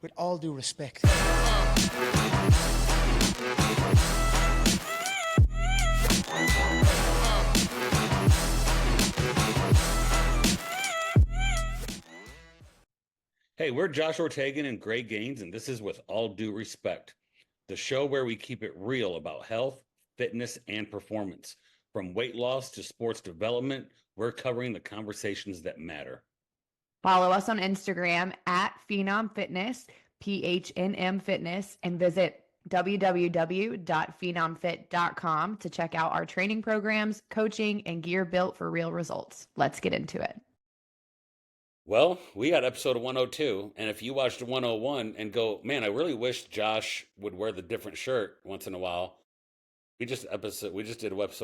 with all due respect. Hey, we're Josh Ortegon and Greg Gaines, and this is With All Due Respect, the show where we keep it real about health, fitness, and performance. From weight loss to sports development, we're covering the conversations that matter. Follow us on Instagram at Phenom Fitness, PHNM Fitness, and visit www.phenomfit.com to check out our training programs, coaching, and gear built for real results. Let's get into it. Well, we got episode 102, and if you watched 101 and go, man, I really wish Josh would wear the different shirt once in a while. We just did episode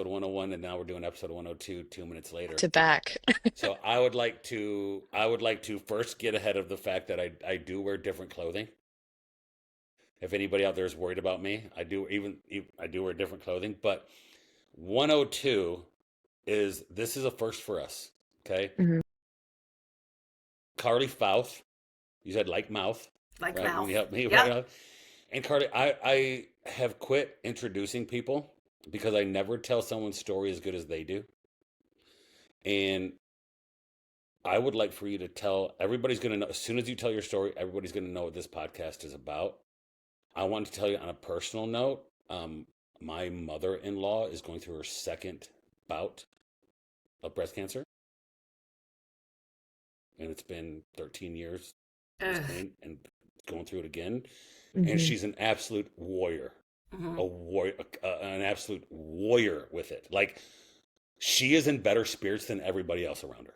101, and now we're doing episode 102 2 minutes later. To back. So I would like to first get ahead of the fact that I do wear different clothing. If anybody out there is worried about me, I do wear different clothing. But 102 is a first for us. Okay. Mhm. Carly Fauth, you said like mouth. Like right? mouth. Yep. And Carly, I have quit introducing people because I never tell someone's story as good as they do. And I would like for you to tell, everybody's going to know, as soon as you tell your story, everybody's going to know what this podcast is about. I want to tell you on a personal note, my mother-in-law is going through her second bout of breast cancer. And it's been 13 years and going through it again. Mhm. And she's an absolute warrior, an absolute warrior with it. Like, she is in better spirits than everybody else around her.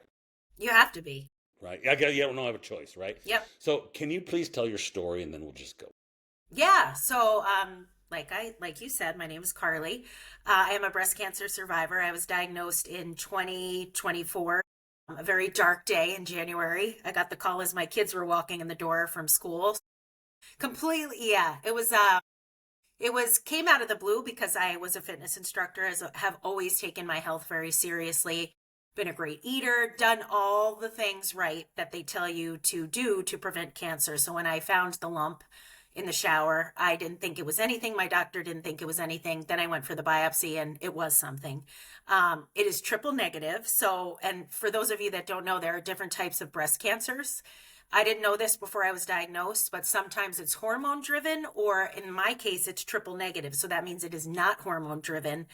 You have to be. Right. I don't have a choice, right? Yep. So can you please tell your story and then we'll just go. Yeah. So, like you said, my name is Carly. I am a breast cancer survivor. I was diagnosed in 2024. A very dark day in January. I got the call as my kids were walking in the door from school. Completely, yeah. Came out of the blue because I was a fitness instructor, have always taken my health very seriously, been a great eater, done all the things right that they tell you to do to prevent cancer. So when I found the lump in the shower, I didn't think it was anything. My doctor didn't think it was anything. Then I went for the biopsy and it was something. It is triple negative. So, and for those of you that don't know, there are different types of breast cancers. I didn't know this before I was diagnosed, but sometimes it's hormone driven, or in my case, it's triple negative. So that means it is not hormone driven.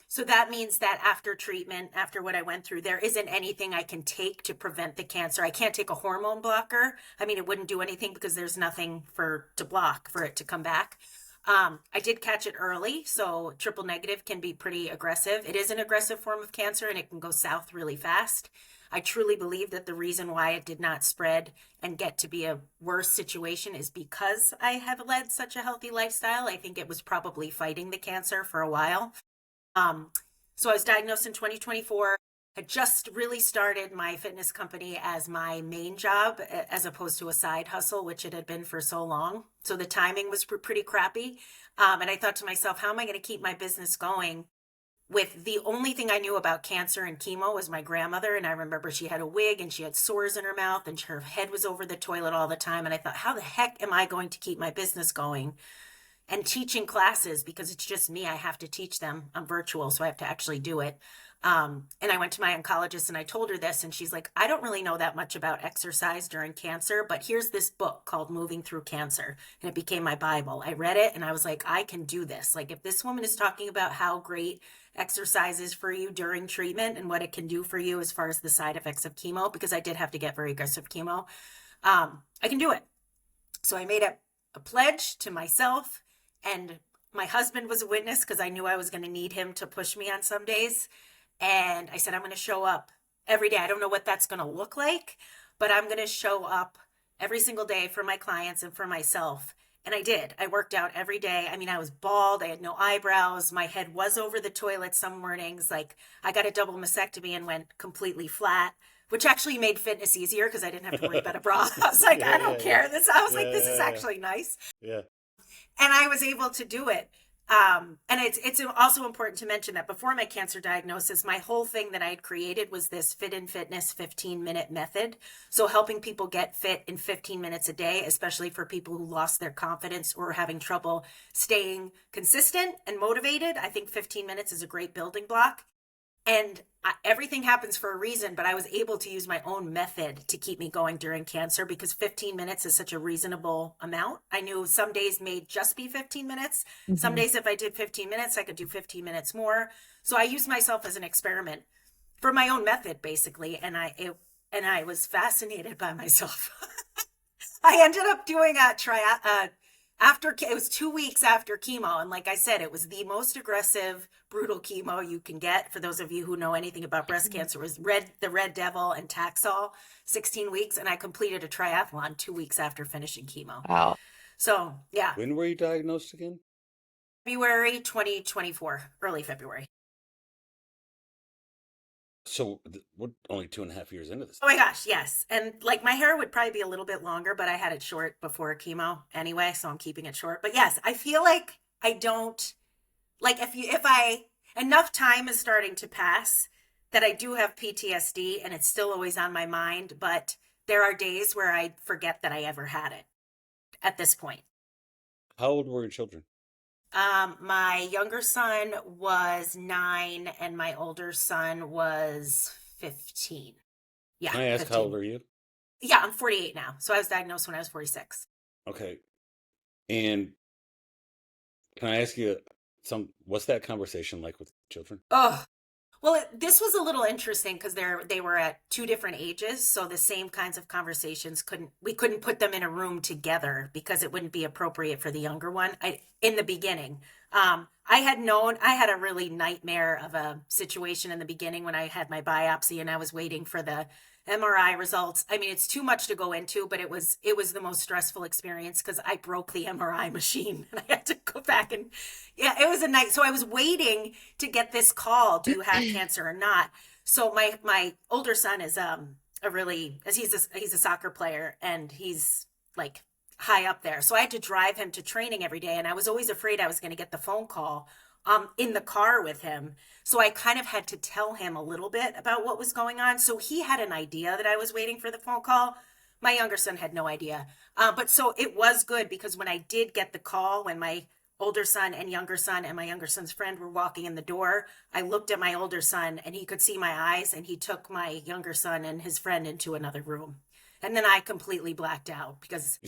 So that means that after treatment, after what I went through, there isn't anything I can take to prevent the cancer. I can't take a hormone blocker. I mean, it wouldn't do anything because there's nothing to block for it to come back. I did catch it early, so triple negative can be pretty aggressive. It is an aggressive form of cancer and it can go south really fast. I truly believe that the reason why it did not spread and get to be a worse situation is because I have led such a healthy lifestyle. I think it was probably fighting the cancer for a while. So I was diagnosed in 2024. I just really started my fitness company as my main job as opposed to a side hustle, which it had been for so long. So the timing was pretty crappy. And I thought to myself, how am I going to keep my business going with the only thing I knew about cancer and chemo was my grandmother. And I remember she had a wig and she had sores in her mouth and her head was over the toilet all the time. And I thought, how the heck am I going to keep my business going? And teaching classes, because it's just me, I have to teach them. I'm virtual, so I have to actually do it. And I went to my oncologist and I told her this, and she's like, I don't really know that much about exercise during cancer, but here's this book called Moving Through Cancer. And it became my Bible. I read it and I was like, I can do this. Like, if this woman is talking about how great exercise is for you during treatment and what it can do for you as far as the side effects of chemo, because I did have to get very aggressive chemo, I can do it. So I made a pledge to myself, and my husband was a witness because I knew I was going to need him to push me on some days. And I said, I'm going to show up every day. I don't know what that's going to look like, but I'm going to show up every single day for my clients and for myself. And I did. I worked out every day. I mean, I was bald. I had no eyebrows. My head was over the toilet some mornings. Like, I got a double mastectomy and went completely flat, which actually made fitness easier because I didn't have to worry about a bra. I was like, I don't care. This is actually nice. Yeah. And I was able to do it. And it's also important to mention that before my cancer diagnosis, my whole thing that I had created was this Fit in Fitness 15-minute method. So helping people get fit in 15 minutes a day, especially for people who lost their confidence or are having trouble staying consistent and motivated. I think 15 minutes is a great building block. And everything happens for a reason, but I was able to use my own method to keep me going during cancer because 15 minutes is such a reasonable amount. I knew some days may just be 15 minutes. Some days if I did 15 minutes, I could do 15 minutes more. So I used myself as an experiment for my own method, basically. And I was fascinated by myself. I ended up doing it was 2 weeks after chemo. And like I said, it was the most aggressive, brutal chemo you can get. For those of you who know anything about breast cancer, it was the Red Devil and Taxol, 16 weeks. And I completed a triathlon 2 weeks after finishing chemo. Wow. So yeah. When were you diagnosed again? February 2024, early February. So we're only 2.5 years into this. Oh my gosh, yes. And like my hair would probably be a little bit longer, but I had it short before chemo anyway, so I'm keeping it short. But yes, I feel like I don't like enough time is starting to pass that I do have PTSD and it's still always on my mind, but there are days where I forget that I ever had it at this point. How old were your children? My younger son was 9 and my older son was 15. Yeah. Can I ask 15. how old are you? Yeah, I'm 48 now. So I was diagnosed when I was 46. Okay. And can I ask you what's that conversation like with children? Oh, well, this was a little interesting because they were at 2 different ages, so the same kinds of conversations we couldn't put them in a room together because it wouldn't be appropriate for the younger one. In the beginning, I had a really nightmare of a situation in the beginning when I had my biopsy and I was waiting for the MRI results. I mean, it's too much to go into, but it was the most stressful experience because I broke the MRI machine and I had to go back and it was a night. So I was waiting to get this call, do you have cancer or not? So my older son is he's a soccer player and he's like high up there. So I had to drive him to training every day and I was always afraid I was going to get the phone call in the car with him. So I kind of had to tell him a little bit about what was going on. So he had an idea that I was waiting for the phone call. My younger son had no idea. But so it was good because when I did get the call, when my older son and my younger son's friend were walking in the door, I looked at my older son and he could see my eyes and he took my younger son and his friend into another room. And then I completely blacked out because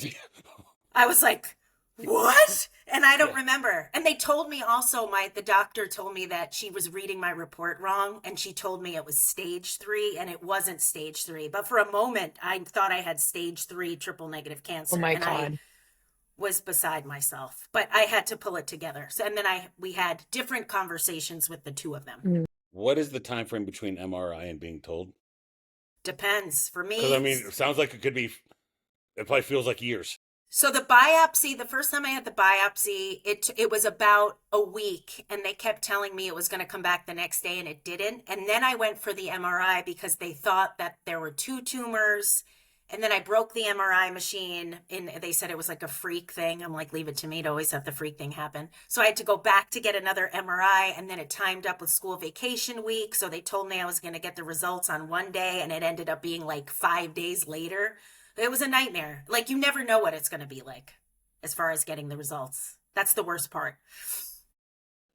I was like, what? And I don't remember. And they told me also, the doctor told me that she was reading my report wrong and she told me it was stage 3 and it wasn't stage 3. But for a moment, I thought I had stage 3 triple negative cancer. Oh my and God. I was beside myself, but I had to pull it together. So, and then we had different conversations with the 2 of them. What is the time frame between MRI and being told? Depends. For me, Because I mean, it sounds like it probably feels like years. So the biopsy, the first time I had the biopsy, it was about a week and they kept telling me it was going to come back the next day and it didn't. And then I went for the MRI because they thought that there were 2 tumors. And then I broke the MRI machine and they said it was like a freak thing. I'm like, leave it to me to always have the freak thing happen. So I had to go back to get another MRI and then it timed up with school vacation week. So they told me I was going to get the results on one day and it ended up being like 5 days later. It was a nightmare. Like, you never know what it's going to be like as far as getting the results. That's the worst part.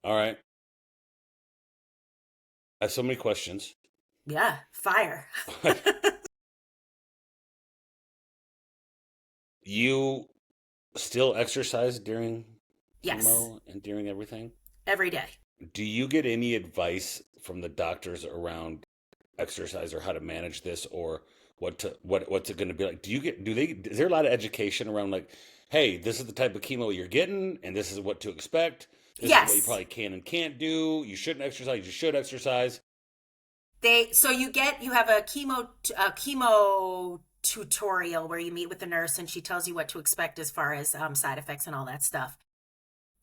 All right. I have so many questions. Yeah, fire. You still exercise during Yes, chemo and during everything? every day. Do you get any advice from the doctors around exercise or how to manage this or what's it going to be like? Is there a lot of education around like, hey, this is the type of chemo you're getting and this is what to expect. This is what you probably can and can't do. You shouldn't exercise. You should exercise. You have a chemo tutorial where you meet with the nurse and she tells you what to expect as far as side effects and all that stuff.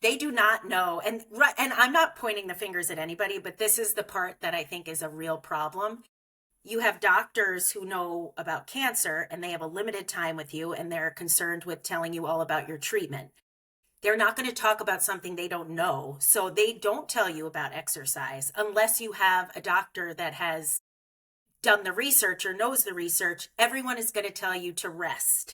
They do not know. And I'm not pointing the fingers at anybody, but this is the part that I think is a real problem. You have doctors who know about cancer and they have a limited time with you and they're concerned with telling you all about your treatment. they're not going to talk about something they don't know. So they don't tell you about exercise unless you have a doctor that has done the research or knows the research. Everyone is going to tell you to rest.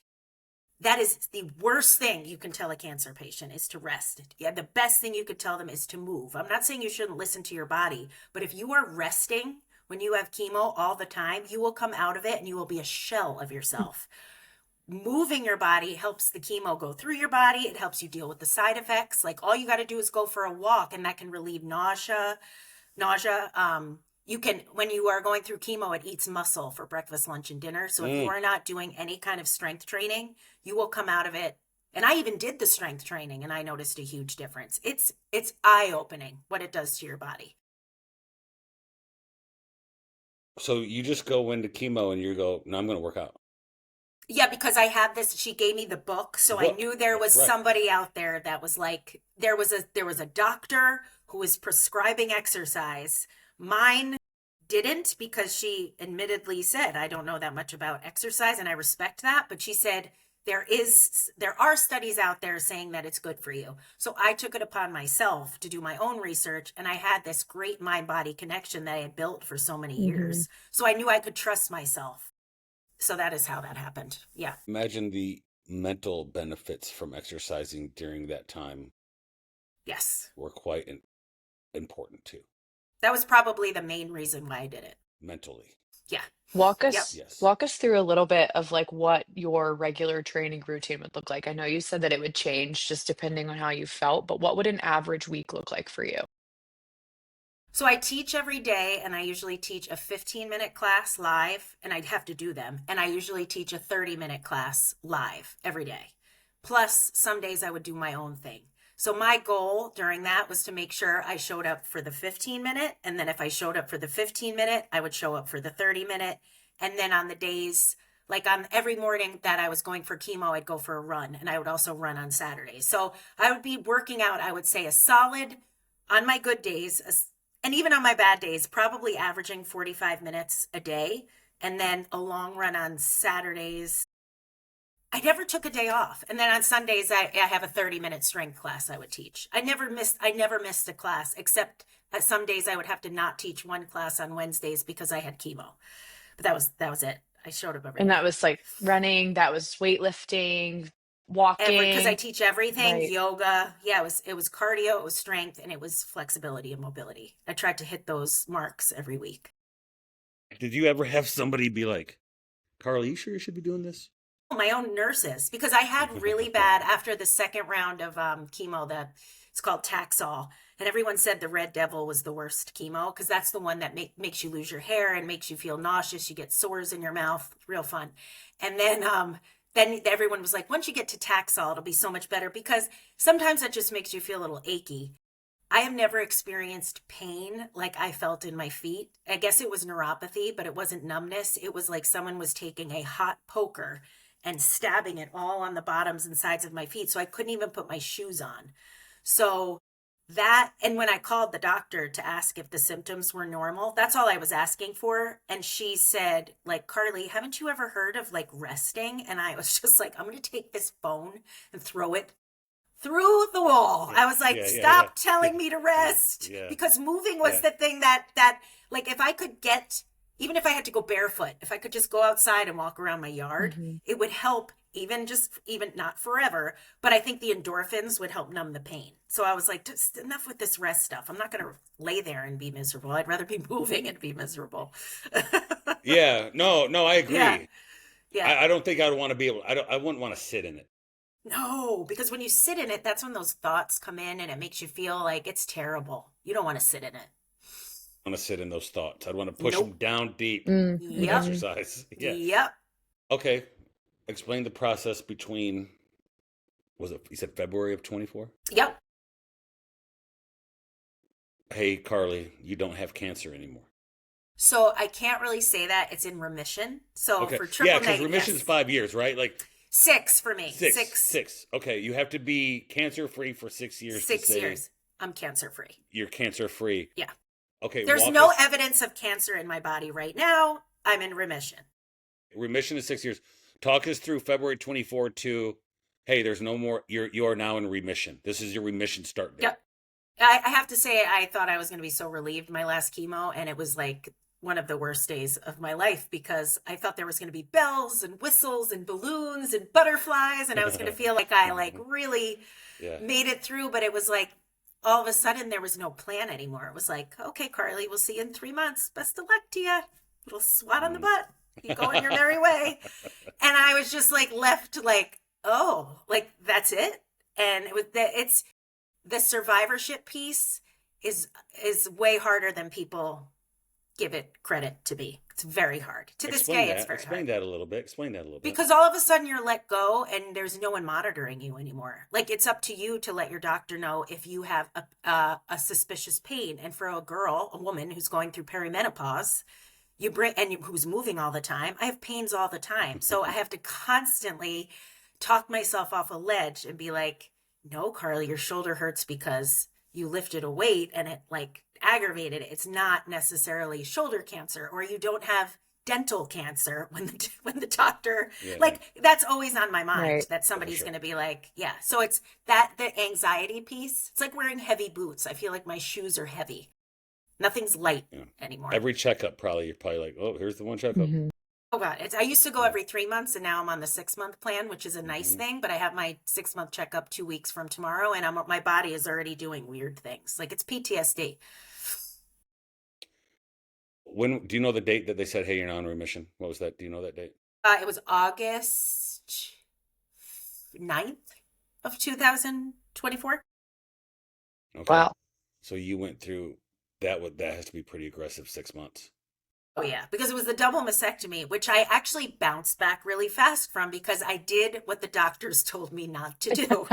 That is the worst thing you can tell a cancer patient, is to rest. Yeah, the best thing you could tell them is to move. I'm not saying you shouldn't listen to your body, but if you are resting when you have chemo all the time, you will come out of it and you will be a shell of yourself. Moving your body helps the chemo go through your body. It helps you deal with the side effects. Like, all you got to do is go for a walk, and that can relieve nausea. You can, when you are going through chemo, it eats muscle for breakfast, lunch, and dinner. So if you are not doing any kind of strength training, you will come out of it. And I even did the strength training, and I noticed a huge difference. It's eye-opening what it does to your body. So you just go into chemo and you go, no, I'm going to work out. Yeah, because I had this, she gave me the book, so I knew there was somebody out there that was like, there was a doctor who was prescribing exercise. Mine didn't, because she admittedly said, I don't know that much about exercise, and I respect that, but she said there are studies out there saying that it's good for you. So I took it upon myself to do my own research, and I had this great mind-body connection that I had built for so many years. So I knew I could trust myself. So that is how that happened. Yeah. Imagine the mental benefits from exercising during that time. Yes. Were quite important too. That was probably the main reason why I did it. Mentally. Yeah. Walk us Yes. walk us through a little bit of like what your regular training routine would look like. I know you said that it would change just depending on how you felt, but what would an average week look like for you? So I teach every day, and I usually teach a 15-minute class live, and I'd have to do them. And I usually teach a 30-minute class live every day. Plus, some days I would do my own thing. So my goal during that was to make sure I showed up for the 15-minute. And then if I showed up for the 15-minute, I would show up for the 30-minute. And then on the days, like on every morning that I was going for chemo, I'd go for a run. And I would also run on Saturdays. So I would be working out, I would say a solid, on my good days, and even on my bad days, probably averaging 45 minutes a day. And then a long run on Saturdays. I never took a day off. And then on Sundays, I have a 30-minute strength class I would teach. I never missed a class, except some days I would have to not teach one class on Wednesdays because I had chemo. But that was it. I showed up every And day. that was like running, that was weightlifting, walking. Because I teach everything, Right. yoga. Yeah, it was cardio, it was strength, and it was flexibility and mobility. I tried to hit those marks every week. Did you ever have somebody be like, Carly, you sure you should be doing this? My own nurses, because I had really bad, after the second round of chemo, that it's called Taxol, and everyone said the Red Devil was the worst chemo, because that's the one that makes you lose your hair and makes you feel nauseous. You get sores in your mouth, real fun. And then everyone was like, once you get to Taxol, it'll be so much better, because sometimes that just makes you feel a little achy. I have never experienced pain like I felt in my feet. I guess it was neuropathy, but it wasn't numbness. It was like someone was taking a hot poker and stabbing it all on the bottoms and sides of my feet. So I couldn't even put my shoes on. So that, and when I called the doctor to ask if the symptoms were normal, that's all I was asking for. And she said, like, Carly, haven't you ever heard of like resting? And I was just like, I'm going to take this phone and throw it through the wall. I was like, stop telling me to rest. Because moving was the thing that like, if I could get, even if I had to go barefoot, if I could just go outside and walk around my yard, it would help, even not forever, but I think the endorphins would help numb the pain. So I was like, just enough with this rest stuff. I'm not going to lay there and be miserable. I'd rather be moving and be miserable. Yeah, no, I agree. Yeah. I don't think I'd want to be able, I wouldn't want to sit in it. No, because when you sit in it, that's when those thoughts come in and it makes you feel like it's terrible. You don't want to sit in it. Want to sit in those thoughts. I'd want to push them down deep. Yep. Exercise. Yeah. Yep. Okay. Explain the process between, was it, you said February of 24? Yep. Hey, Carly, you don't have cancer anymore. So I can't really say that. It's in remission. So Okay. for triple Yeah, because negative, remission is 5 years, right? Like 6 for me. Six. Okay, you have to be cancer-free for 6 years. 6 years. I'm cancer-free. You're cancer-free. Yeah. Okay. There's no evidence of cancer in my body right now. I'm in remission. Remission is 6 years. Talk us through February 24 to, hey, there's no more. You are now in remission. This is your remission start date. Yep. I have to say, I thought I was going to be so relieved my last chemo, and it was like one of the worst days of my life because I thought there was going to be bells and whistles and balloons and butterflies, and I was going to feel like I like really made it through. But it was like all of a sudden there was no plan anymore. It was like, okay, Carly, we'll see you in 3 months. Best of luck to you. Little swat on the butt. You go on your merry way. And I was just like left like, oh, like that's it. And it's the survivorship piece is way harder than people give it credit to be. It's very hard. To this day, it's very hard. Explain that a little bit. Explain that a little bit. Because all of a sudden you're let go and there's no one monitoring you anymore. Like it's up to you to let your doctor know if you have a suspicious pain. And for a woman who's going through perimenopause, who's moving all the time, I have pains all the time. So I have to constantly talk myself off a ledge and be like, no, Carly, your shoulder hurts because you lifted a weight and it like aggravated it. It's not necessarily shoulder cancer, or you don't have dental cancer when the doctor that's always on my mind, right? That somebody's going to be like, yeah. So it's that the anxiety piece. It's like wearing heavy boots. I feel like my shoes are heavy. Nothing's light anymore. Every checkup, you're probably like, oh, here's the one checkup. Mm-hmm. Oh God, I used to go every 3 months, and now I'm on the 6-month plan, which is a nice thing. But I have my 6-month checkup 2 weeks from tomorrow, and my body is already doing weird things. Like it's PTSD. When do you know the date that they said, hey, you're now in remission? What was that? Do you know that date? It was August 9th of 2024. Okay. Wow. So you went through that. That has to be pretty aggressive 6 months. Oh yeah, because it was the double mastectomy, which I actually bounced back really fast from because I did what the doctors told me not to do.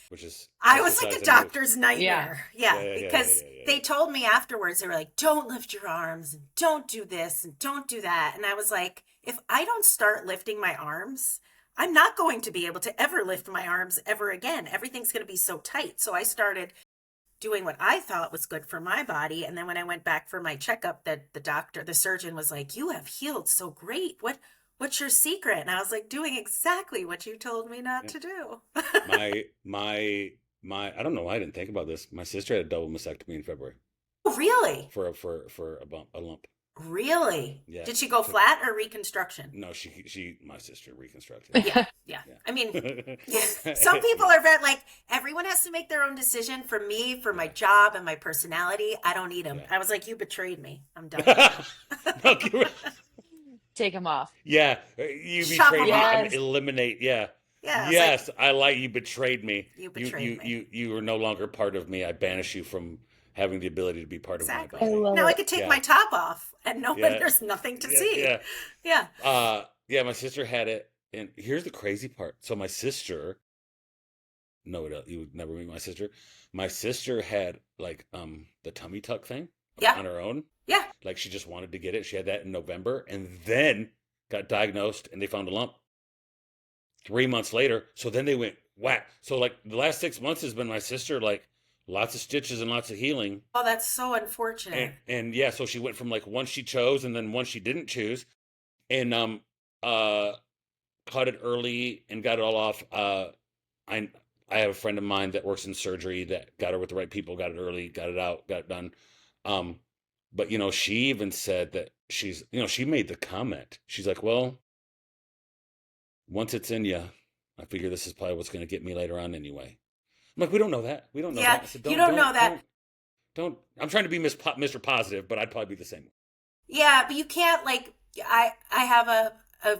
Which is I was like a doctor's nightmare. Yeah, because they told me afterwards, they were like, don't lift your arms and don't do this and don't do that. And I was like, if I don't start lifting my arms, I'm not going to be able to ever lift my arms ever again. Everything's going to be so tight. So I started doing what I thought was good for my body. And then when I went back for my checkup, the surgeon was like, you have healed so great. What's your secret? And I was like, doing exactly what you told me not to do. my I don't know why I didn't think about this. My sister had a double mastectomy in February. Oh, really? For a lump. Really? Yeah. Did she go flat or reconstruction? No, my sister reconstructed. Yeah. I mean, some people are very like, everyone has to make their own decision. For me, for my job and my personality, I don't need them. I was like, you betrayed me. I'm done. Take them off. Yeah, you betrayed me. Yes. Eliminate. Yeah. Yeah. Yes, I like you betrayed me. You betrayed me. You are no longer part of me. I banish you from having the ability to be part of my body. Now I could take my top off and there's nothing to see. Yeah. My sister had it, and here's the crazy part. So my sister, no, you would never meet my sister. My sister had like the tummy tuck thing on her own. Yeah. Like she just wanted to get it. She had that in November and then got diagnosed and they found a lump 3 months later. So then they went whack. So like the last 6 months has been my sister like lots of stitches and lots of healing. Oh, that's so unfortunate. And yeah, so she went from like one she chose and then one she didn't choose, and caught it early and got it all off. I have a friend of mine that works in surgery that got her with the right people, got it early, got it out, got it done. But she even said that she made the comment. She's like, well, once it's in you, I figure this is probably what's going to get me later on anyway. I'm like, we don't know that. We don't know that. I said, you don't know that. Don't. I'm trying to be Mr. Positive, but I'd probably be the same. Yeah, but you can't I have a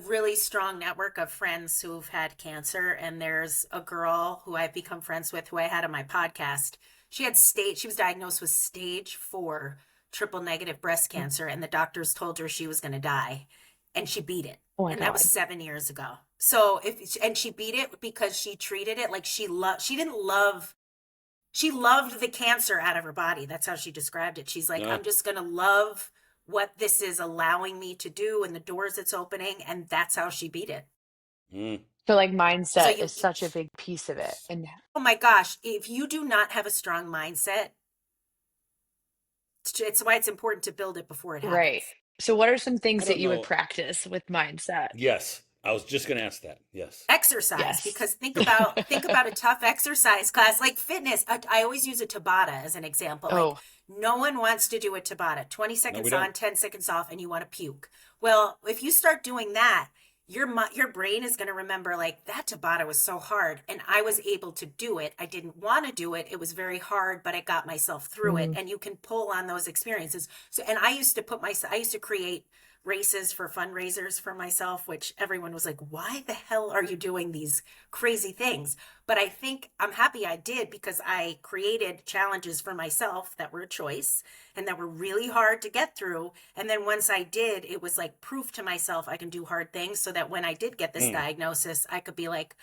really strong network of friends who've had cancer, and there's a girl who I've become friends with who I had on my podcast. She was diagnosed with stage 4 triple negative breast cancer, and the doctors told her she was going to die, and she beat it. Oh my God. That was 7 years ago. So she beat it because she treated it like she loved the cancer out of her body. That's how she described it. She's like, I'm just going to love what this is allowing me to do and the doors it's opening. And that's how she beat it. So like mindset is such a big piece of it. And oh my gosh, if you do not have a strong mindset, it's why it's important to build it before it happens. right. So what are some things that you would practice with mindset? Yes. I was just going to ask that. Yes. Exercise, Yes. because think about a tough exercise class like fitness. I always use a Tabata as an example. Like, Oh, no one wants to do a Tabata. 20 No, seconds we on, don't. 10 seconds off, and you want to puke. Well, if you start doing that, your brain is going to remember, like, that Tabata was so hard, and I was able to do it. I didn't want to do it. It was very hard, but I got myself through it. mhm. And you can pull on those experiences. So, and I used to create races for fundraisers for myself, which everyone was like, why the hell are you doing these crazy things? But I think I'm happy I did, because I created challenges for myself that were a choice and that were really hard to get through. And then once I did, it was like proof to myself I can do hard things, so that when I did get this Mm. diagnosis, I could be like,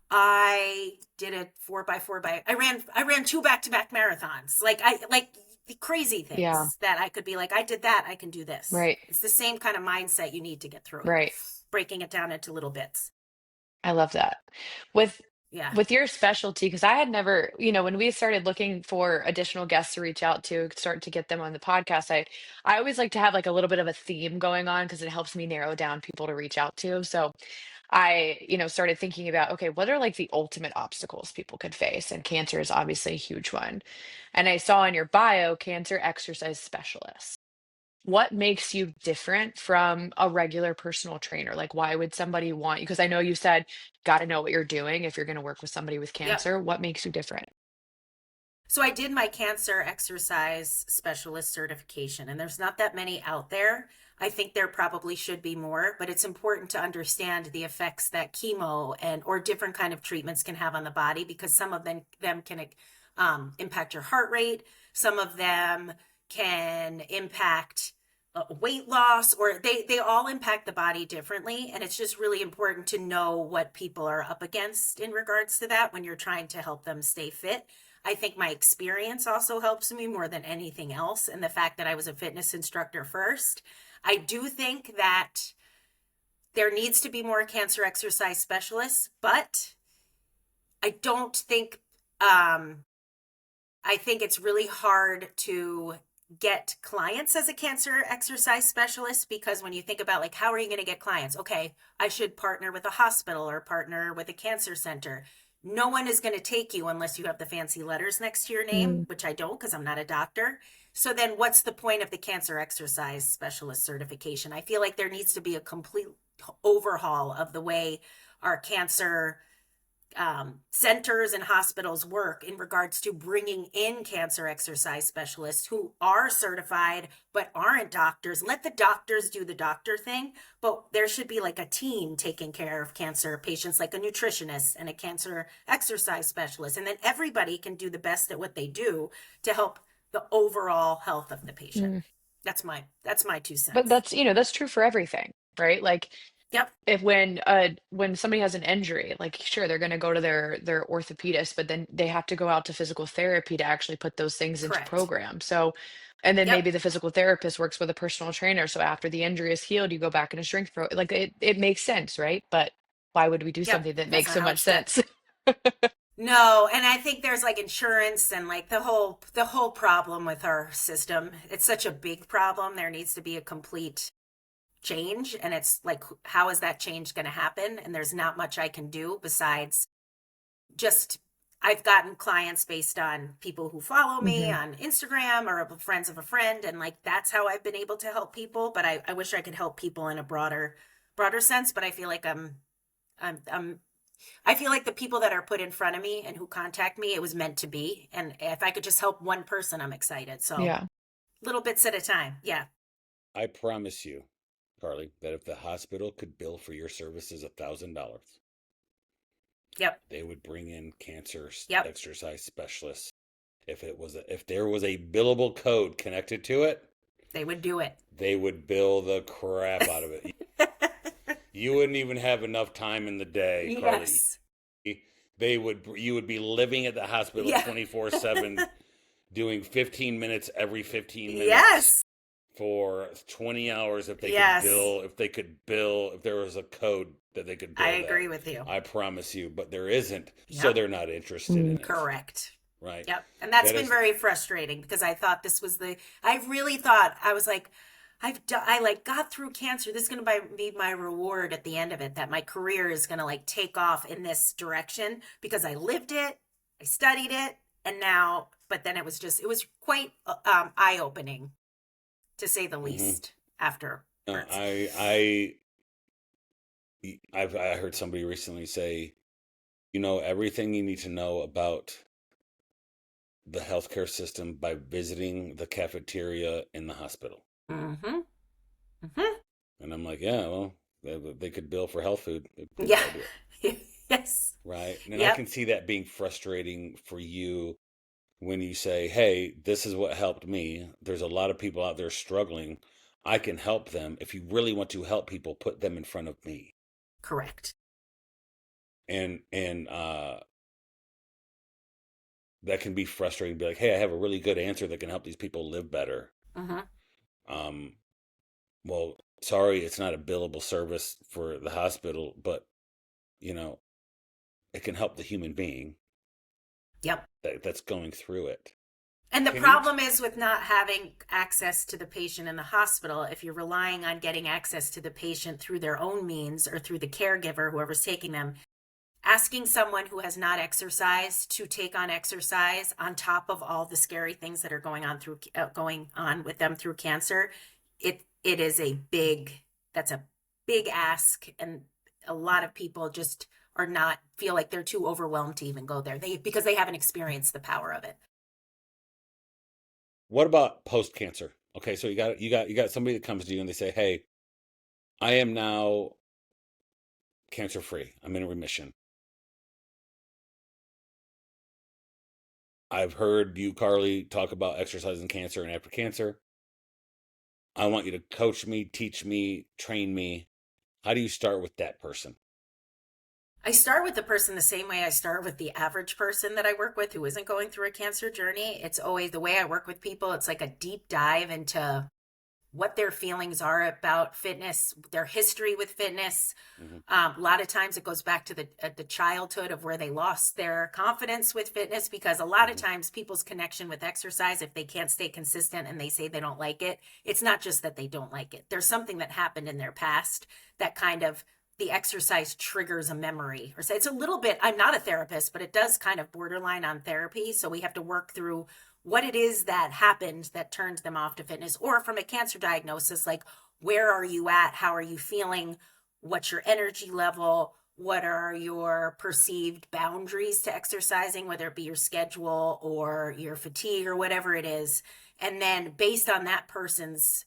I did a 4x4 I ran two back-to-back marathons. Like the crazy Yeah, things that I could be like, I did that, I can do this. right, It's the same kind of mindset you need to get through it, right. breaking it down into little bits. I love that. With Yeah. with your specialty, because I had never, when we started looking for additional guests to reach out to, start to get them on the podcast, I always like to have like a little bit of a theme going on because it helps me narrow down people to reach out to. So I, started thinking about, okay, what are like the ultimate obstacles people could face? And cancer is obviously a huge one. And I saw in your bio, cancer exercise specialist. What makes you different from a regular personal trainer? Like, why would somebody want you? Because I know you said, got to know what you're doing if you're going to work with somebody with Yep. cancer. What makes you different? So I did my cancer exercise specialist certification, and there's not that many out there. I think there probably should be more, but it's important to understand the effects that chemo and or different kind of treatments can have on the body, because some of them can impact your heart rate. Some of them can impact weight loss, or they all impact the body differently. And it's just really important to know what people are up against in regards to that when you're trying to help them stay fit. I think my experience also helps me more than anything else. And the fact that I was a fitness instructor first, I do think that there needs to be more cancer exercise specialists, but I don't think, I think it's really hard to get clients as a cancer exercise specialist, because when you think about, like, how are you going to get clients? Okay, I should partner with a hospital or partner with a cancer center. No one is going to take you unless you have the fancy letters next to your name, Mm, which I don't, because I'm not a doctor. So then what's the point of the cancer exercise specialist certification? I feel like there needs to be a complete overhaul of the way our cancer centers and hospitals work in regards to bringing in cancer exercise specialists who are certified but aren't doctors. Let the doctors do the doctor thing, but there should be like a team taking care of cancer patients, like a nutritionist and a cancer exercise specialist, and then everybody can do the best at what they do to help the overall health of the patient. mm. That's my two But cents. that's true for everything, right? Like, Yep. if when somebody has an injury, like, sure, they're going to go to their orthopedist, but then they have to go out to physical therapy to actually put those things into Correct. program. So, and then Yep. maybe the physical therapist works with a personal trainer. So after the injury is healed, you go back in a strength pro. Like, it makes sense, right? But why would we do Yep. something that That's makes not so how much it's done. sense? No, and I think there's like insurance and like the whole problem with our system. It's such a big problem. There needs to be a complete change, and it's like, how is that change going to happen? And there's not much I can do besides just, I've gotten clients based on people who follow me Hmm. on Instagram or friends of a friend, and like that's how I've been able to help people. But I wish I could help people in a broader sense. But I feel like I'm I feel like the people that are put in front of me and who contact me, it was meant to be. And if I could just help one person, I'm excited. So Yeah. little bits at a time. Yeah. I promise you, Carly, that if the hospital could bill for your services $1,000, Yep. they would bring in cancer Yep. exercise specialists. If there was a billable code connected to it, They would do it. they would bill the crap out of it. You wouldn't even have enough time in the day, Carly. Yes. You would be living at the hospital Yeah. 24/7, doing 15 minutes every 15 minutes Yes. for 20 hours if they Yes. could bill, if there was a code that they could bill I that. agree with you. I promise you, but there isn't, so Yep. they're not interested in it. Correct. Right. Yep. And that's That been is very frustrating, because I thought I really thought, I was like, I like got through cancer. This is going to be my reward at the end of it, that my career is going to like take off in this direction because I lived it, I studied it, and now, but then it was quite eye-opening, to say the least, afterwards. I heard somebody recently say, you know everything you need to know about the healthcare system by visiting the cafeteria in the hospital. Mm-hmm. Mm-hmm. And I'm like, yeah, well, they could bill for health food. Yeah. Yes. Right. And I Yep. can see that being frustrating for you when you say, hey, this is what helped me. There's a lot of people out there struggling. I can help them. If you really want to help people, put them in front of me. Correct. And that can be frustrating. Be like, hey, I have a really good answer that can help these people live better. Mm-hmm. Well, sorry, it's not a billable service for the hospital, but you know, it can help the human being Yep. that's going through it. And the Can you- problem is with not having access to the patient in the hospital, if you're relying on getting access to the patient through their own means or through the caregiver, whoever's taking them, asking someone who has not exercised to take on exercise on top of all the scary things that are going on with them through cancer, that's a big ask, and a lot of people just feel like they're too overwhelmed to even go there because they haven't experienced the power of it. What about post cancer? Okay, so you got somebody that comes to you and they say, hey, I am now cancer free. I'm in remission. I've heard you, Carly, talk about exercising cancer and after cancer. I want you to coach me, teach me, train me. How do you start with that person? I start with the person the same way I start with the average person that I work with who isn't going through a cancer journey. It's always the way I work with people. It's like a deep dive into what their feelings are about fitness, their history with fitness. Mm-hmm. A lot of times it goes back to the childhood of where they lost their confidence with fitness, because a lot of times people's connection with exercise, if they can't stay consistent and they say they don't like it, it's not just that they don't like it. There's something that happened in their past that kind of the exercise triggers a memory, or say it's a little bit, I'm not a therapist, but it does kind of borderline on therapy. So we have to work through what it is that happened that turned them off to fitness, or from a cancer diagnosis, like where are you at? How are you feeling? What's your energy level? What are your perceived boundaries to exercising, whether it be your schedule or your fatigue or whatever it is. And then based on that person's,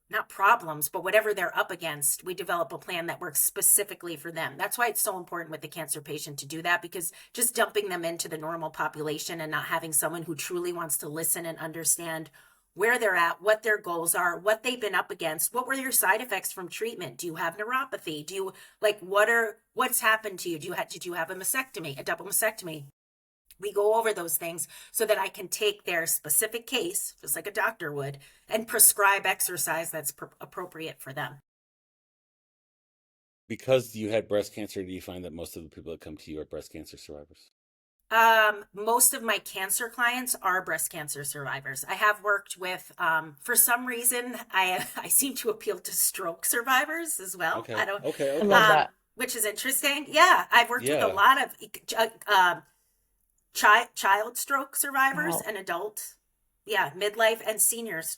not problems, but whatever they're up against, we develop a plan that works specifically for them. That's why it's so important with the cancer patient to do that, because just dumping them into the normal population and not having someone who truly wants to listen and understand where they're at, what their goals are, what they've been up against, what were your side effects from treatment? Do you have neuropathy? Do you what's happened to you? Did you have a mastectomy, a double mastectomy? We go over those things so that I can take their specific case, just like a doctor would, and prescribe exercise that's appropriate for them. Because you had breast cancer, do you find that most of the people that come to you are breast cancer survivors? Most of my cancer clients are breast cancer survivors. I have worked with, for some reason, I seem to appeal to stroke survivors as well. Okay. I love that. Which is interesting. Yeah, I've worked with a lot of child stroke survivors and adult, midlife and seniors.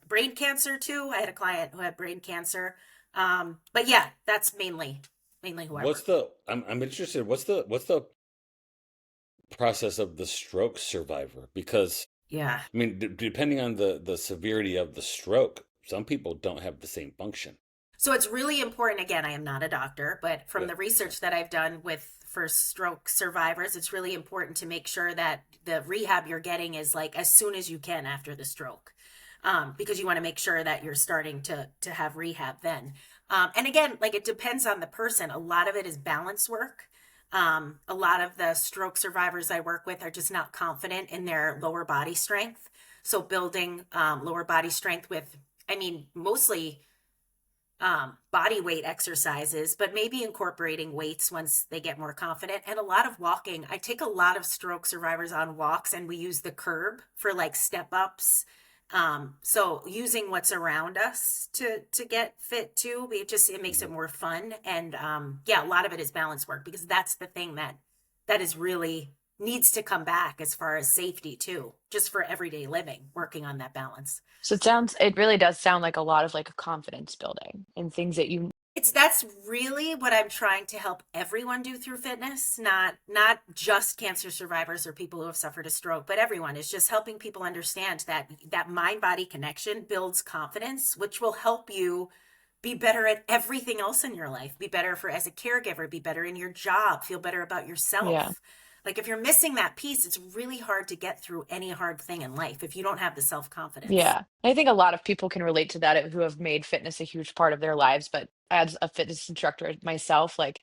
Brain cancer too. I had a client who had brain cancer. But yeah, that's mainly who I work with. I'm interested. What's the process of the stroke survivor? Because Yeah. I mean, depending on the severity of the stroke, some people don't have the same function. So it's really important. Again, I am not a doctor, but from the research that I've done for stroke survivors, it's really important to make sure that the rehab you're getting is like as soon as you can after the stroke, because you want to make sure that you're starting to have rehab then. And again, like it depends on the person. A lot of it is balance work. A lot of the stroke survivors I work with are just not confident in their lower body strength. So building lower body strength with, mostly body weight exercises, but maybe incorporating weights once they get more confident, and a lot of walking. I take a lot of stroke survivors on walks, and we use the curb for like step ups So using what's around us to get fit too, it makes it more fun. And yeah, a lot of it is balance work, because that's the thing that is really needs to come back as far as safety too, just for everyday living, working on that balance. So it really does sound like a lot of like confidence building and things that you That's really what I'm trying to help everyone do through fitness, not just cancer survivors or people who have suffered a stroke, but everyone. Is just helping people understand that mind-body connection builds confidence, which will help you be better at everything else in your life, be better as a caregiver, be better in your job, feel better about yeah. yourself. Like if you're missing that piece, it's really hard to get through any hard thing in life if you don't have the self-confidence. Yeah. I think a lot of people can relate to that who have made fitness a huge part of their lives. But as a fitness instructor myself, like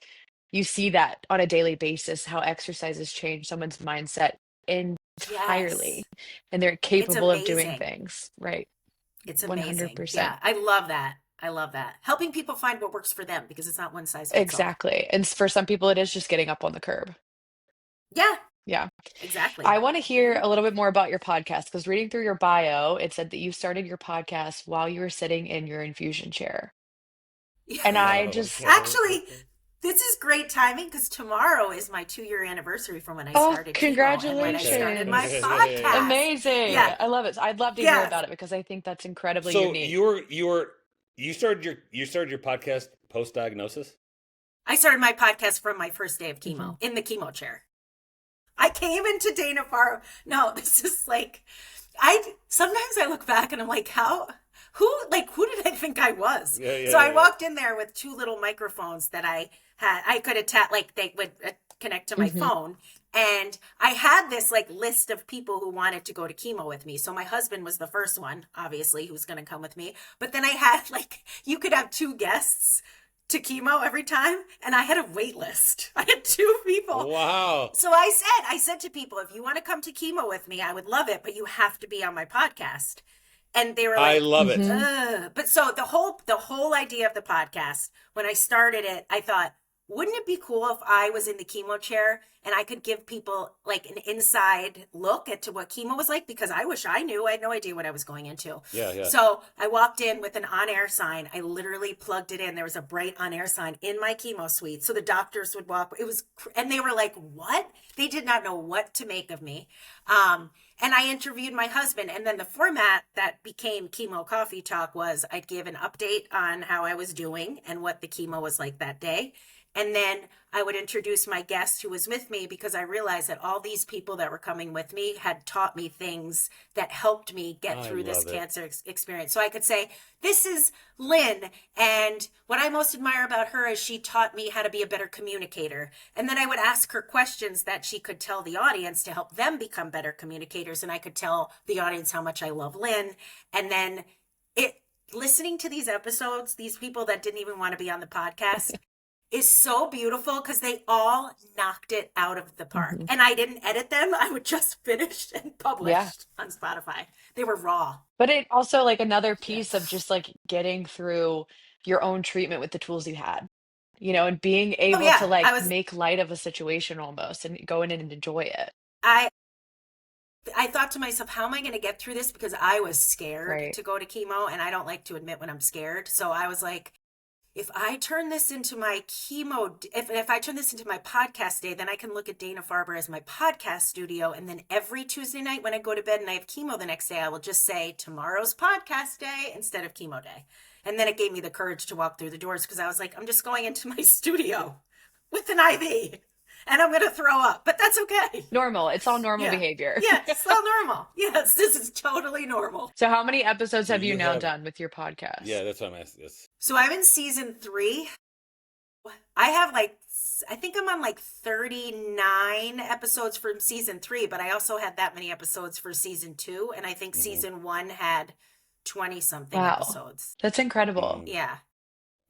you see that on a daily basis, how exercises change someone's mindset entirely. Yes. And they're It's capable of doing amazing. things, right? It's amazing. 100%. Yeah, I love that. I love that. Helping people find what works for them, because it's not one size fits all. Exactly. And for some people, it is just getting up on the curb. Yeah, Yeah. exactly. I want to hear a little bit more about your podcast because reading through your bio, it said that you started your podcast while you were sitting in your infusion chair. And I Oh, just, okay, Actually, okay. this is great timing, because tomorrow is my 2-year anniversary from when I oh, started chemo and when I started my congratulations. podcast. Amazing. Yeah, I love it. I'd love to hear yes. about it because I think that's incredibly So unique. you started your podcast post diagnosis? I started my podcast from my first day of chemo Mhm. in the chemo chair. I came into Dana-Farber. No, this is like, sometimes I look back and I'm like, who did I think I was? Yeah, So I yeah. walked in there with 2 little microphones that I could attach, like they would connect to my Mhm. phone. And I had this like list of people who wanted to go to chemo with me. So my husband was the first one, obviously, who's going to come with me. But then I had you could have 2 guests to chemo every time. And I had a wait list. I had 2 people. Wow. So I said to people, if you want to come to chemo with me, I would love it, but you have to be on my podcast. And they were I like, love it. Mhm. ugh. But so the whole idea of the podcast, when I started it, I thought, wouldn't it be cool if I was in the chemo chair and I could give people like an inside look at to what chemo was like? Because I wish I knew. I had no idea what I was going into. Yeah. So I walked in with an on-air sign. I literally plugged it in. There was a bright on-air sign in my chemo suite. So the doctors would walk. And they were like, what? They did not know what to make of me. And I interviewed my husband. And then the format that became Chemo Coffee Talk was I'd give an update on how I was doing and what the chemo was like that day. And then I would introduce my guest who was with me, because I realized that all these people that were coming with me had taught me things that helped me get I through this love it. cancer experience. So I could say, this is Lynn. And what I most admire about her is she taught me how to be a better communicator. And then I would ask her questions that she could tell the audience to help them become better communicators. And I could tell the audience how much I love Lynn. And then listening to these episodes, these people that didn't even want to be on the podcast, is so beautiful because they all knocked it out of the park. Mhm. And I didn't edit them. I would just finish and publish Yeah. on Spotify. They were raw. But it also like another Yeah. piece of just like getting through your own treatment with the tools you had, and being Oh able to yeah. like make light of a situation almost and go in and enjoy it. I thought to myself, how am I going to get through this? Because I was scared Right. to go to chemo, and I don't like to admit when I'm scared. So I was like, if I turn this into my if I turn this into my podcast day, then I can look at Dana-Farber as my podcast studio. And then every Tuesday night when I go to bed and I have chemo the next day, I will just say tomorrow's podcast day instead of chemo day. And then it gave me the courage to walk through the doors, because I was like, I'm just going into my studio with an IV and I'm going to throw up, but that's okay. Normal. It's all normal Yeah. behavior. Yeah, it's all normal. Yes, this is totally normal. So how many episodes Do have you you now have- done with your podcast? Yeah, that's what I'm asking. This. So I'm in season 3. I have I think I'm on 39 episodes from season 3, but I also had that many episodes for season 2. And I think season 1 had 20 something Wow. episodes. That's incredible. Mm. Yeah.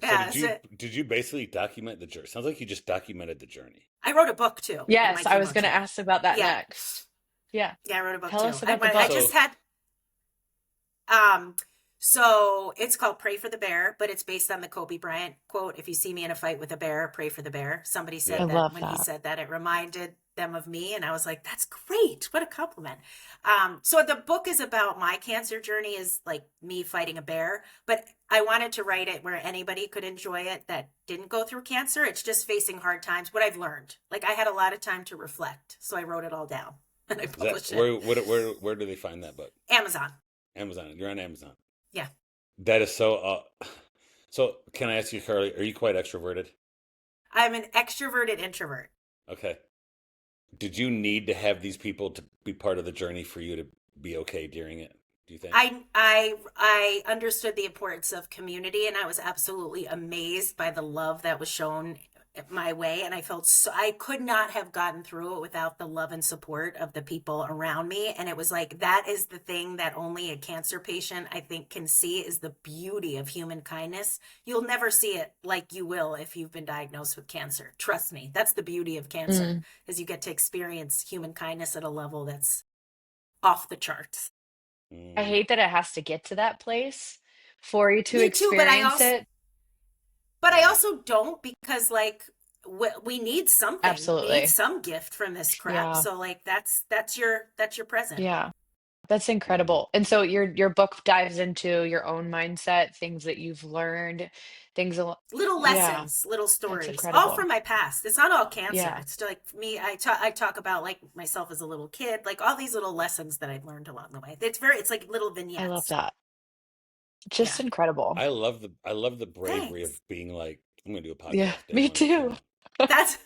So Yeah. did you basically document the journey? Sounds like you just documented the journey. I wrote a book too. in Yes, my I was chemo going to chair. ask about that Yeah. next. Yeah. Yeah, I wrote a book Tell too. us about the I book. just had so it's called Pray for the Bear, but it's based on the Kobe Bryant quote, if you see me in a fight with a bear, pray for the bear. Somebody said I that love when he that. said that, it reminded them of me. And I was like, that's great. What a compliment. So the book is about my cancer journey, is like me fighting a bear, but I wanted to write it where anybody could enjoy it that didn't go through cancer. It's just facing hard times. What I've learned, like I had a lot of time to reflect. So I wrote it all down and I published it. Where do they find that book? Amazon. Amazon. You're on Amazon. Yeah. That is so. So can I ask you, Carly? Are you quite extroverted? I'm an extroverted introvert. Okay. Did you need to have these people to be part of the journey for you to be okay during it? Do you think? I understood the importance of community, and I was absolutely amazed by the love that was shown my way, and I felt so I could not have gotten through it without the love and support of the people around me. And it was like, that is the thing that only a cancer patient, I think, can see, is the beauty of human kindness. You'll never see it like you will if you've been diagnosed with cancer. Trust me, that's the beauty of cancer, is you get to experience human kindness at a level that's off the charts. I hate that it has to get to that place for you to Me too, experience it. but I also don't, because like we need something. We Absolutely. need some gift from this crap. Yeah. So like that's your present. Yeah. That's incredible. And so your book dives into your own mindset, things that you've learned, things Little yeah, lessons, little that's stories, all incredible. from my past. It's not all cancer. Yeah. It's like me. I talk about like myself as a little kid, like all these little lessons that I've learned along the way. It's like little vignettes. I love that. Just Yeah. incredible. I love the bravery Thanks. of being like, I'm gonna do a podcast. Yeah, day me one, too. That's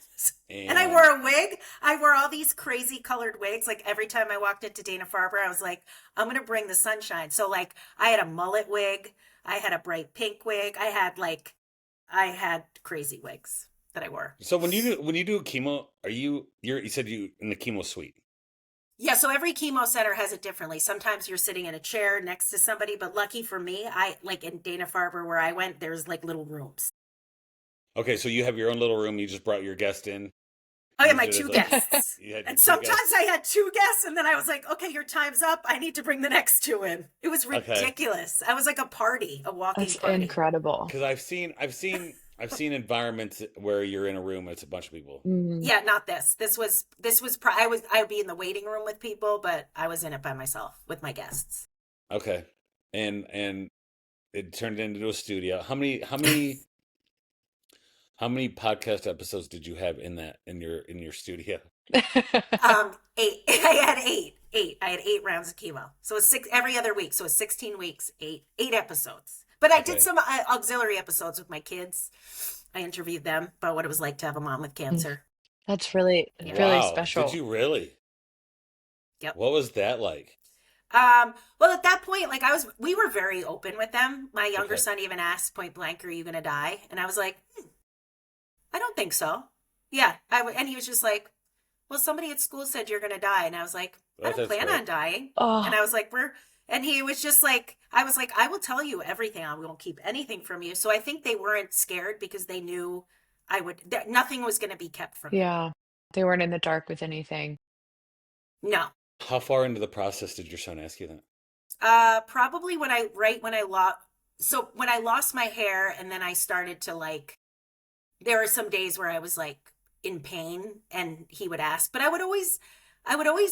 and I wore a wig. I wore all these crazy colored wigs. Like every time I walked into Dana-Farber, I was like, I'm gonna bring the sunshine. So like I had a mullet wig, I had a bright pink wig, I had crazy wigs that I wore. So when you do chemo, you said you in the chemo suite? Yeah, so every chemo center has it differently. Sometimes you're sitting in a chair next to somebody, but lucky for me, I like in Dana-Farber where I went, there's like little rooms. Okay, so you have your own little room. You just brought your guest in. Oh yeah, Used my it as two a- guests. You had your And two sometimes guests. I had two guests, and then I was like, okay, your time's up. I need to bring the next two in. It was Okay. ridiculous. I was like a party, a walking That's party. incredible. Because I've seen environments where you're in a room and it's a bunch of people. Yeah, not this. This was I would be in the waiting room with people, but I was in it by myself with my guests. Okay, and it turned into a studio. How many podcast episodes did you have in your studio? 8. I had 8. I had 8 rounds of chemo. So it's 6 every other week. So it's 16 weeks, 8 episodes. But I Okay. did some auxiliary episodes with my kids. I interviewed them about what it was like to have a mom with cancer. That's really, Yeah. really Wow, special. did you really? Yep. What was that like? Well, at that point, like we were very open with them. My younger Okay. son even asked point blank, "Are you going to die?" And I was like, I don't think so. Yeah, and he was just like, well, somebody at school said you're going to die. And I was like, I don't That's plan great. on dying. Oh, And I was like, and he was just like, I was like, I will tell you everything. I won't keep anything from you. So I think they weren't scared because they knew that nothing was going to be kept from me. yeah. They weren't in the dark with anything. No. How far into the process did your son ask you that? Probably when I lost my hair, and then I started to like, there were some days where I was like in pain, and he would ask, but I would always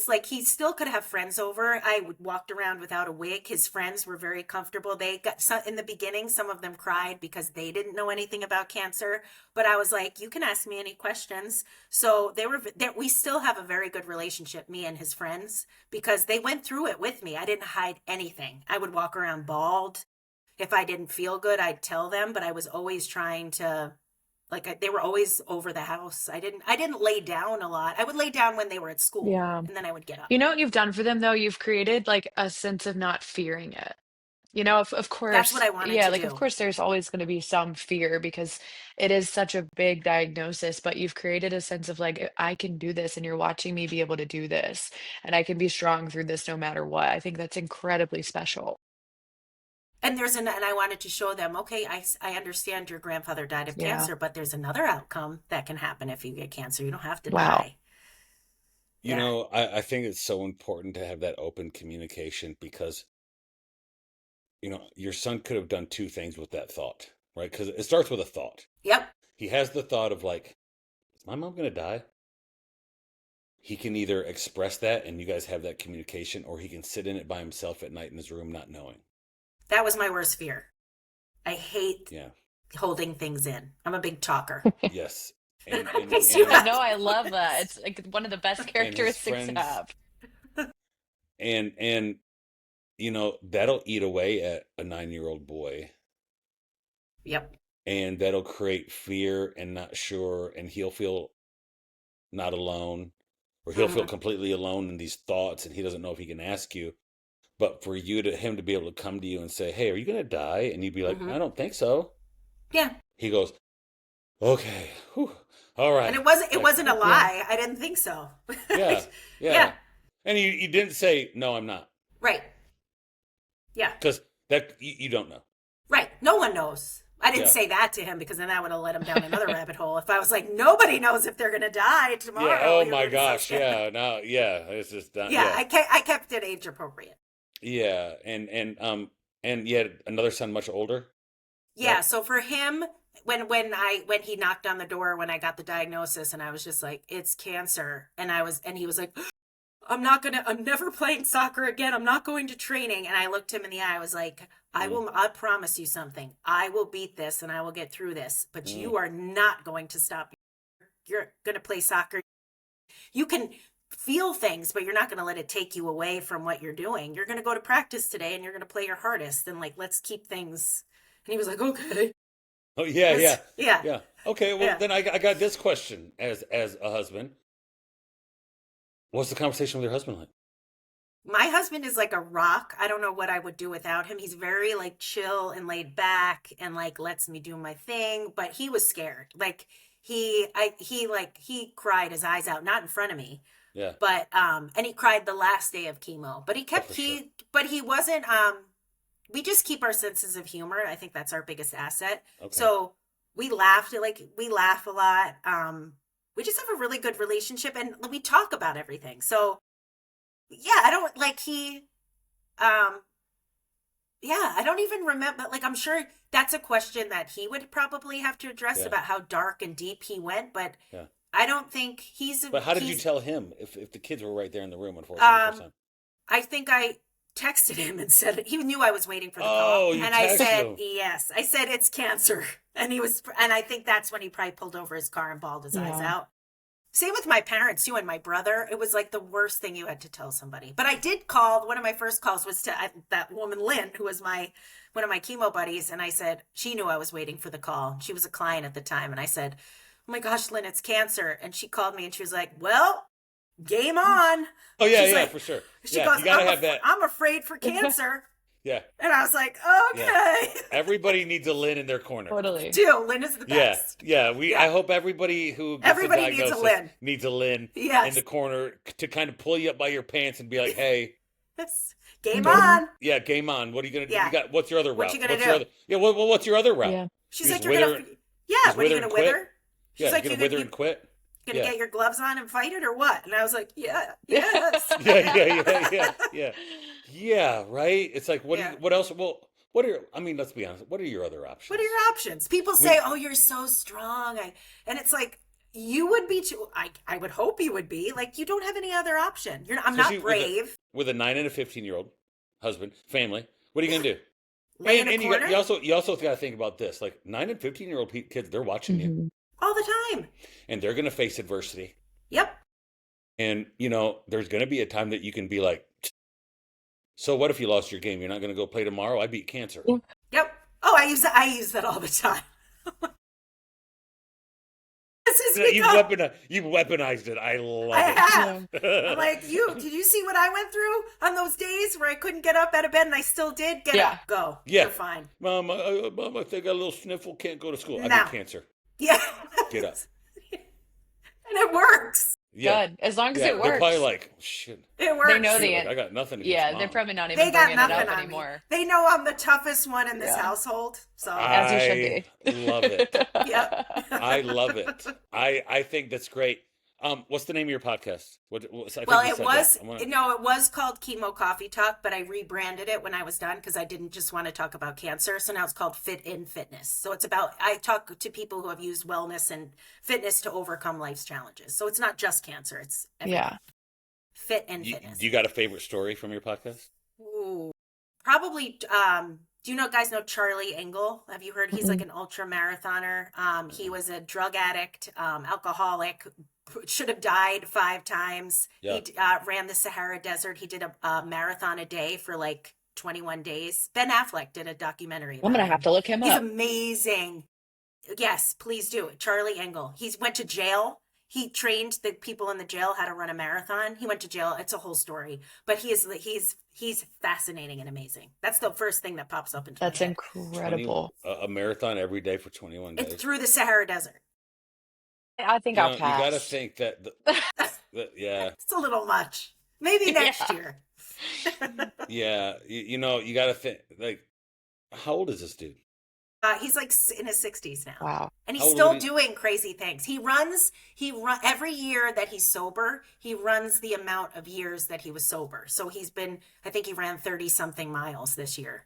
like, he still could have friends over. I walked around without a wig. His friends were very comfortable. They got in the beginning, some of them cried because they didn't know anything about cancer, but I was like, you can ask me any questions. So we still have a very good relationship, me and his friends, because they went through it with me. I didn't hide anything. I would walk around bald. If I didn't feel good, I'd tell them, but I was always trying to, like, they were always over the house. I didn't lay down a lot. I would lay down when they were at school, Yeah. and then I would get up. You know what you've done for them though? You've created like a sense of not fearing it. You know, of That's course, what I wanted yeah, to like of do. course there's always going to be some fear because it is such a big diagnosis, but you've created a sense of like, I can do this and you're watching me be able to do this and I can be strong through this no matter what. I think that's incredibly special. And and I wanted to show them, okay, I understand your grandfather died of Yeah. cancer, but there's another outcome that can happen if you get cancer. You don't have to Wow. die. You Yeah. know, I think it's so important to have that open communication because, you know, your son could have done two things with that thought, right? Because it starts with a thought. Yep. He has the thought of like, is my mom going to die? he can either express that and you guys have that communication, or he can sit in it by himself at night in his room not knowing. That was my worst fear. I hate Yeah. holding things in. I'm a big talker. Yes. No, I love that. It's like one of the best characteristics to friends- have. And you know, that'll eat away at a 9-year-old boy. Yep. And that'll create fear and not sure, and he'll feel not alone, or he'll feel completely alone in these thoughts, and he doesn't know if he can ask you. But for him to be able to come to you and say, "Hey, are you going to die?" And you'd be like, "I don't think so." Yeah. He goes, "Okay, whew, all right." And it wasn't a lie. I didn't think so. Yeah. And you didn't say, "No, I'm not." Right. Yeah. Because that you don't know. Right. No one knows. I didn't say that to him, because then that would have led him down another rabbit hole. If I was like, nobody knows if they're going to die tomorrow. Yeah. Oh my gosh. Yeah. No. Yeah. It's just not. Yeah. I kept it age appropriate. Yeah. And you had another son much older. Yeah. So for him, when he knocked on the door when I got the diagnosis, and I was just like, it's cancer, and he was like, I'm never playing soccer again. I'm not going to training. And I looked him in the eye. I was like, I promise you something. I will beat this and I will get through this, but you are not going to stop. You're going to play soccer. You can feel things, but you're not going to let it take you away from what you're doing. You're going to go to practice today and you're going to play your hardest, and like, let's keep things. And he was like, okay. Oh yeah. Yeah. Okay. Well, then I got this question as a husband. What's the conversation with your husband like? My husband is like a rock. I don't know what I would do without him. He's very like chill and laid back and like lets me do my thing. But he was scared. Like he cried his eyes out, not in front of me. Yeah. But and he cried the last day of chemo. But he wasn't. We just keep our senses of humor. I think that's our biggest asset. Okay. So we laugh a lot. We just have a really good relationship, and we talk about everything. So yeah, I don't like I don't even remember. Like, I'm sure that's a question that he would probably have to address about how dark and deep he went. But I don't think But how did you tell him if the kids were right there in the room? Unfortunately, I think I texted him and said, he knew I was waiting for the call, and I said him. Yes. I said it's cancer, and I think that's when he probably pulled over his car and bawled his eyes out. Same with my parents too, and my brother. It was like the worst thing you had to tell somebody. But I did call. One of my first calls was to that woman, Lynn, who was one of my chemo buddies. And I said, she knew I was waiting for the call. She was a client at the time. And I said, oh my gosh, Lynn, it's cancer. And she called me and she was like, well, game on. Oh yeah, for sure. She goes, you gotta have that. I'm afraid for cancer. Yeah. And I was like, okay. Yeah. Everybody needs a Lynn in their corner. Totally. Lynn is the best. Yeah. I hope everybody who gets a diagnosis needs a Lynn in the corner to kind of pull you up by your pants and be like, hey. Game on. Yeah, game on. What are you going to do? Yeah. What's your other route? What you going to do? What's your other route? Yeah. She's like, you're going to. Yeah, what are you going to wither? She's like, you're going to wither and quit? Gonna get your gloves on and fight it or what? And I was like, yes. Yeah, right? It's like, what else? Well, let's be honest. What are your other options? What are your options? People say, oh, you're so strong. And it's like, you would be too. I would hope you would be. Like, you don't have any other option. I'm not brave. With a 9 and a 15-year-old husband, family, what are you going to do? Lay in a corner? You also got to think about this. Like, 9 and 15-year-old kids, they're watching you. All the time. And they're going to face adversity. Yep. And, there's going to be a time that you can be like, so what if you lost your game? You're not going to go play tomorrow? I beat cancer. Yep. Oh, I use that all the time. You've weaponized it. I love it. I have. I'm like, did you see what I went through on those days where I couldn't get up out of bed and I still did? Get up, go. Yeah. You're fine. Mom, I think I got a little sniffle, can't go to school. I got cancer. Yeah. Get up. And it works. Yeah. Good. As long as it works. They're probably like, shit. It works. They know I got nothing against Mom. They're probably not even bringing it up anymore. They know I'm the toughest one in this household. So as you should be. Love it. Yep. I love it. I think that's great. What's the name of your podcast? I Well, think you it said was that. no, it was called Chemo Coffee Talk, but I rebranded it when I was done because I didn't just want to talk about cancer. So now it's called Fit in Fitness. So it's about I talk to people who have used wellness and fitness to overcome life's challenges. So it's not just cancer; it's everything. Yeah. Fit in Fitness. You got a favorite story from your podcast? Ooh, probably. Do you guys know Charlie Engel? Have you heard? He's like an ultra marathoner. He was a drug addict, alcoholic, should have died 5 times. Yeah. He ran the Sahara Desert. He did a marathon a day for like 21 days. Ben Affleck did a documentary. I'm gonna have to look him He's up. amazing. Yes, please do. Charlie Engel. He went to jail. He trained the people in the jail how to run a marathon. He went to jail. It's a whole story, but he's fascinating and amazing. That's the first thing that pops up into That's my head. incredible. A marathon every day for 21 days. It's through the Sahara Desert. I think I'll pass. You got to think that, yeah. It's a little much. Maybe next year. Yeah. You got to think, like, how old is this dude? He's like in his 60s now. Wow. And he's still doing crazy things. He runs every year that he's sober, he runs the amount of years that he was sober. So I think he ran 30 something miles this year.